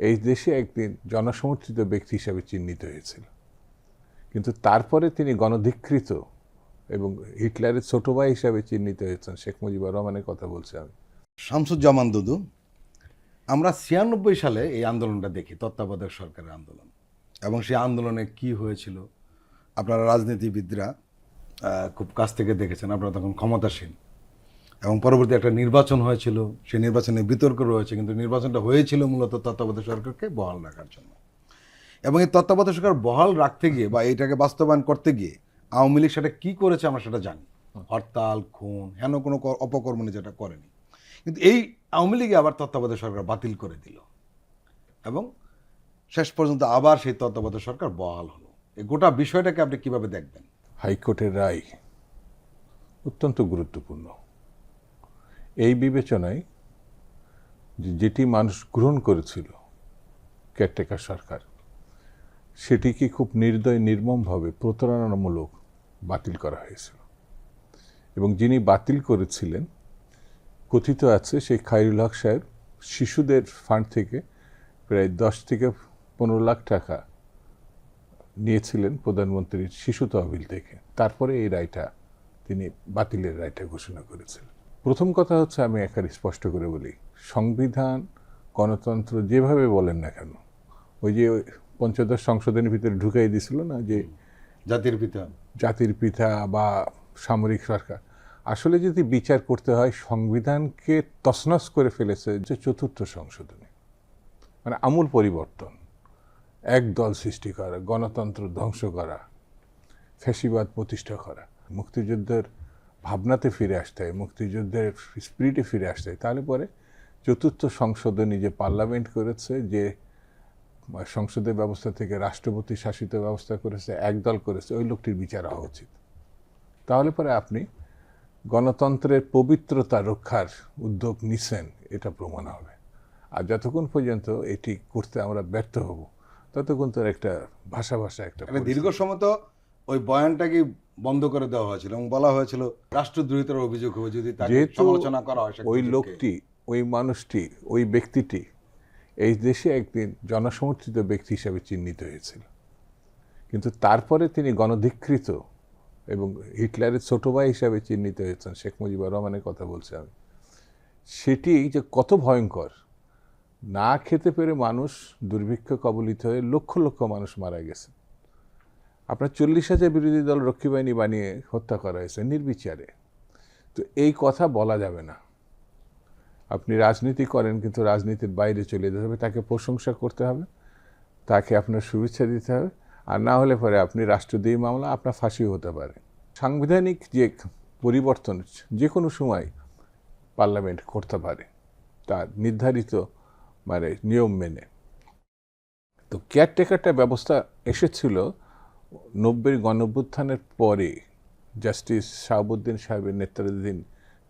এই দেশে একদিন জনসমর্থিত ব্যক্তি হিসাবে চিহ্নিত হয়েছিল, কিন্তু তারপরে তিনি গণধিকৃত এবং হিটলারের ছোট ভাই হিসাবে চিহ্নিত হয়েছেন। শেখ মুজিবুর রহমানের কথা বলছি আমি। শামসুজ্জামান দুদু, আমরা 96 সালে এই আন্দোলনটা দেখি, তত্ত্বাবধায়ক সরকারের আন্দোলন, এবং সেই আন্দোলনে কি হয়েছিল আপনারা রাজনীতিবিদরা খুব কাছ থেকে দেখেছেন। আপনারা তখন ক্ষমতাসীন, এবং পরবর্তী একটা নির্বাচন হয়েছিল, সেই নির্বাচনে বিতর্ক রয়েছে, কিন্তু নির্বাচনটা হয়েছিল মূলত তত্ত্বাবধায়ক সরকারকে বহাল রাখার জন্য। এবং এই তত্ত্বাবধায়ক সরকার বহাল রাখতে গিয়ে বা এটাকে বাস্তবায়ন করতে গিয়ে আওয়ামী লীগ সেটা কী করেছে আমরা সেটা জানি। হরতাল, খুন, হেন কোনো অপকর্ম যেটা করেনি। কিন্তু এই আওয়ামী লীগে আবার তত্ত্বাবধায়ক সরকার বাতিল করে দিল, এবং শেষ পর্যন্ত আবার সেই তত্ত্বাবধায়ক সরকার বহাল হলো। এই গোটা বিষয়টাকে আপনি কিভাবে দেখবেন? হাইকোর্টের রায় অত্যন্ত গুরুত্বপূর্ণ। এই বিবেচনায় যেটি মানুষ গ্রহণ করেছিল কেয়ারটেকার সরকার, সেটিকে খুব নির্দয় নির্মমভাবে প্রতারণামূলক বাতিল করা হয়েছিল। এবং যিনি বাতিল করেছিলেন, কথিত আছে সেই খায়রুল হক সাহেব শিশুদের ফান্ড থেকে প্রায় 10 থেকে 15 লাখ টাকা নিয়েছিলেন প্রধানমন্ত্রীর শিশু তহবিল থেকে। তারপরে এই রায়টা তিনি বাতিলের রায়টা ঘোষণা করেছিলেন। প্রথম কথা হচ্ছে, আমি একেবারে স্পষ্ট করে বলি, সংবিধান, গণতন্ত্র যেভাবে বলেন না কেন, ওই যে 15 সংশোধনের ভিতরে ঢুকাই দিছিল না যে জাতির পিতা বা সামরিক সরকার, আসলে যদি বিচার করতে হয় সংবিধানকে তছনছ করে ফেলেছে যে 4র্থ সংশোধনী, মানে আমূল পরিবর্তন, এক দল সৃষ্টি করা, গণতন্ত্র ধ্বংস করা, ফ্যাসিবাদ প্রতিষ্ঠা করা, মুক্তিযুদ্ধের ভাবনাতে ফিরে আসতে হয়, মুক্তিযুদ্ধের স্পিরিটে ফিরে আসতে হয়। তাহলে পরে 4র্থ সংশোধনী যে পার্লামেন্ট করেছে, যে সংসদের ব্যবস্থা থেকে রাষ্ট্রপতি শাসিত ব্যবস্থা করেছে, একদল করেছে, ওই লোকটির বিচার হওয়া উচিত। তাহলে পরে আপনি গণতন্ত্রের পবিত্রতা রক্ষার উদ্যোগ নিছেন, এটা প্রমাণ হবে। আর যতক্ষণ পর্যন্ত এটি করতে আমরা ব্যর্থ হব, ততক্ষণ তার একটা ভাষা একটা দীর্ঘ সময় তো ওই বয়ানটাকে বন্ধ করে দেওয়া হয়েছিল এবং বলা হয়েছিল রাষ্ট্রদ্রোহিতার অভিযোগ হবে যদি তাকে সমালোচনা করা হয়। ওই লোকটি, ওই মানুষটি, ওই ব্যক্তিটি এই দেশে একদিন জনসমর্থিত ব্যক্তি হিসাবে চিহ্নিত হয়েছিল, কিন্তু তারপরে তিনি গণধিকৃত এবং হিটলারের ছোট ভাই হিসাবে চিহ্নিত হয়েছেন। শেখ মুজিবুর রহমানের কথা বলছি আমি। সেটি যে কত ভয়ঙ্কর, না খেতে পেরে মানুষ দুর্ভিক্ষ কবলিত হয়ে লক্ষ লক্ষ মানুষ মারা গেছে। আপনার 40,000 বিরোধী দল রক্ষী বাহিনী বানিয়ে হত্যা করা হয়েছে নির্বিচারে। তো এই কথা বলা যাবে না। আপনি রাজনীতি করেন, কিন্তু রাজনীতির বাইরে চলে যেতে হবে, তাকে প্রশংসা করতে হবে, তাকে আপনার শুভেচ্ছা দিতে হবে, আর না হলে পরে আপনি রাষ্ট্রদ্রোহী মামলা, আপনার ফাঁসিও হতে পারে। সাংবিধানিক যে পরিবর্তন যে কোনো সময় পার্লামেন্ট করতে পারে, তার নির্ধারিত মানে নিয়ম মেনে। তো কেয়ারটেকারটা ব্যবস্থা এসেছিল 90 গণঅভ্যুত্থানের পরে, জাস্টিস শাহাবুদ্দিন সাহেবের নেতৃত্বাধীন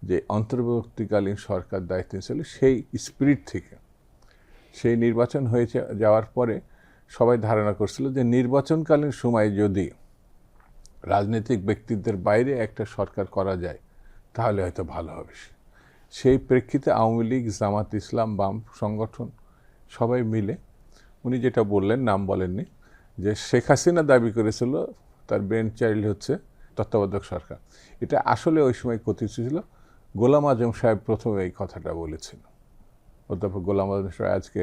যে অন্তর্বর্তীকালীন সরকার দায়িত্ব ছিল, সেই স্পিরিট থেকে। সেই নির্বাচন হয়ে যাওয়ার পরে সবাই ধারণা করছিল যে নির্বাচনকালীন সময় যদি রাজনৈতিক ব্যক্তিদের বাইরে একটা সরকার করা যায় তাহলে হয়তো ভালো হবে। সেই প্রেক্ষিতে আওয়ামী লীগ, জামাত ইসলাম, বাম সংগঠন সবাই মিলে, উনি যেটা বললেন, নাম বলেননি, যে শেখ হাসিনা দাবি করেছিল তার ব্রেন চাইল্ড হচ্ছে তত্ত্বাবধায়ক সরকার। এটা আসলে ওই সময় কথিত ছিল। গোলাম আজম সাহেব প্রথমে এই কথাটা বলেছিল। অধ্যাপক গোলাম আজম সাহেব আজকে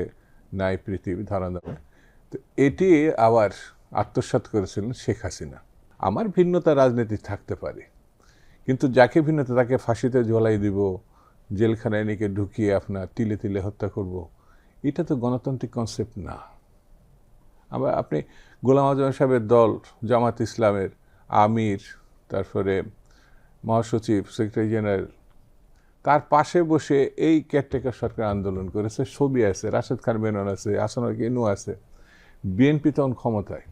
নাই পৃথিবী ধারণা। তো এটি আবার আত্মসাৎ করেছিলেন শেখ হাসিনা। আমার ভিন্নতা রাজনীতি থাকতে পারে, কিন্তু যাকে ভিন্নতা তাকে ফাঁসিতে ঝোলাই দিব, জেলখানায় নিয়ে ঢুকিয়ে আপনার তিলে তিলে হত্যা করব, এটা তো গণতান্ত্রিক কনসেপ্ট না। আবার আপনি গোলাম আজম সাহেবের দল, জামাত ইসলামের আমির, তারপরে মহাসচিব, সেক্রেটারি জেনারেল, তার পাশে বসে এই কেয়ারটেকার সরকার আন্দোলন করেছে। ছবি আছে, রাশেদ খান মেনন আছে, আসানুল ইনু আছে। বিএনপি তখন ক্ষমতায়।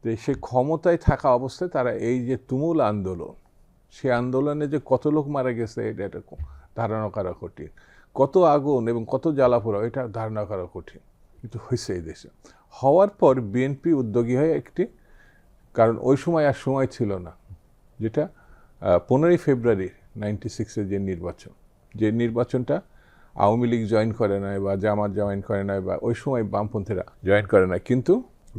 তো সে ক্ষমতায় থাকা অবস্থায় তারা এই যে তুমুল আন্দোলন, সে আন্দোলনে যে কত লোক মারা গেছে এটা ধারণা করা কঠিন। কত আগুন এবং কত জ্বালাপোড়া, এটা ধারণা করা কঠিন, কিন্তু হয়েছে এই দেশে। হওয়ার পর বিএনপি উদ্যোগী হয় একটি, কারণ ওই সময় আর সময় ছিল না, যেটা 15ই ফেব্রুয়ারি 96-এর যে নির্বাচনটা আওয়ামী লীগ জয়েন করে নাই বা জামাত জয়েন করে নাই বা ওই সময় বামপন্থীরা জয়েন করে নাই, কিন্তু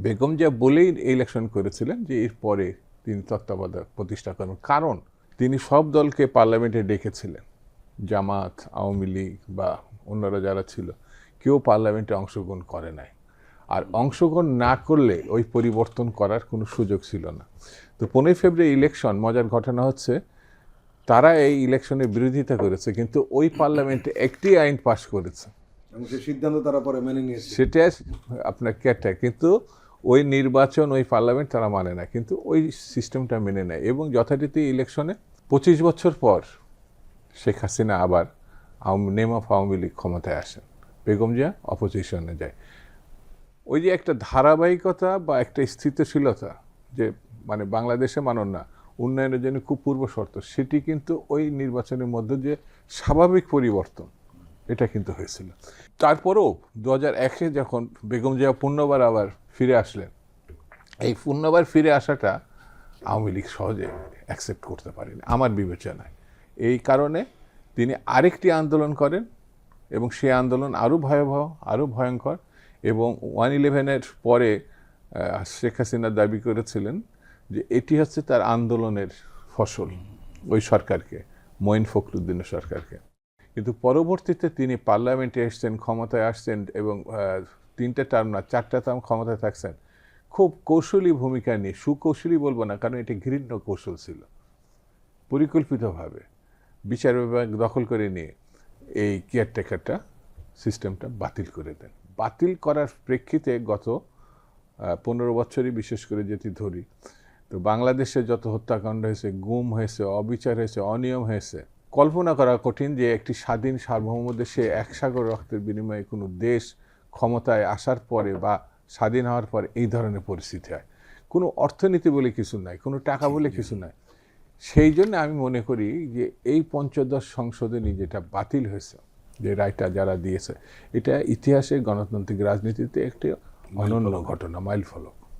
বেগম জিয়া বলেই ইলেকশন করেছিলেন যে এরপরে তিনি তত্ত্বাবধায়ক প্রতিষ্ঠা করবেন। কারণ তিনি সব দলকে পার্লামেন্টে ডেকেছিলেন, জামাত, আওয়ামী লীগ বা অন্যরা যারা ছিল, কেউ পার্লামেন্টে অংশগ্রহণ করে নাই। আর অংশগ্রহণ না করলে ওই পরিবর্তন করার কোনো সুযোগ ছিল না। তো 15 ফেব্রুয়ারি ইলেকশন, মজার ঘটনা হচ্ছে তারা এই ইলেকশনের বিরোধিতা করেছে, কিন্তু ওই পার্লামেন্টে একটি আইন পাশ করেছে, এবং সেই সিদ্ধান্ত তারা পরে মেনে নিয়েছে। সেটা আপনার ক্যাটা, কিন্তু ওই নির্বাচন, ওই পার্লামেন্ট তারা মানে না, কিন্তু ওই সিস্টেমটা মেনে নেয়। এবং যথারীতি ইলেকশনে 25 বছর পর শেখ হাসিনা আবার নেম অফ আওয়ামী লীগ ক্ষমতায় আসেন, বেগম জিয়া অপোজিশনে যায়। ওই যে একটা ধারাবাহিকতা বা একটা স্থিতিশীলতা, যে মানে বাংলাদেশে মানন না, উন্নয়নের জন্য খুব পূর্ব শর্ত, সেটি কিন্তু ওই নির্বাচনের মধ্যে যে স্বাভাবিক পরিবর্তন, এটা কিন্তু হয়েছিল। তারপরেও 2001-এ যখন বেগম জিয়া পুনর্বার আবার ফিরে আসলেন, এই পুনর্বার ফিরে আসাটা আওয়ামী লীগ সহজে অ্যাকসেপ্ট করতে পারেনি আমার বিবেচনায়। এই কারণে তিনি আরেকটি আন্দোলন করেন, এবং সেই আন্দোলন আরও ভয়াবহ, আরও ভয়ঙ্কর। এবং 1/11-এর পরে শেখ হাসিনা দাবি করেছিলেন যে এটি হচ্ছে তার আন্দোলনের ফসল, ওই সরকারকে, মঈন ফখরুদ্দিনের সরকারকে। কিন্তু পরবর্তীতে তিনি পার্লামেন্টে এসছেন, ক্ষমতায় আসছেন, এবং 3টে টার্ম না 4টা টার্ম ক্ষমতায় থাকছেন খুব কৌশলী ভূমিকা নিয়ে। সুকৌশলী বলবো না, কারণ এটি ঘৃণ্য কৌশল ছিল। পরিকল্পিতভাবে বিচার বিভাগ দখল করে নিয়ে এই কেয়ারটেকারটা সিস্টেমটা বাতিল করে দেন। বাতিল করার প্রেক্ষিতে গত 15 বছরই বিশেষ করে যেটি ধরি, তো বাংলাদেশে যত হত্যাকাণ্ড হয়েছে, গুম হয়েছে, অবিচার হয়েছে, অনিয়ম হয়েছে, কল্পনা করা কঠিন যে একটি স্বাধীন সার্বভৌম দেশে 1 সাগর রক্তের বিনিময়ে কোনো দেশ ক্ষমতায় আসার পরে বা স্বাধীন হওয়ার পরে এই ধরনের পরিস্থিতি হয়। কোনো অর্থনীতি বলে কিছু নাই, কোনো টাকা বলে কিছু নাই। সেই জন্য আমি মনে করি যে এই পঞ্চদশ সংশোধনী যেটা বাতিল হয়েছে, যে রায়টা যারা দিয়েছে, এটা ইতিহাসে গণতান্ত্রিক রাজনীতিতে একটি অনন্য ঘটনা, মাইল ফলক।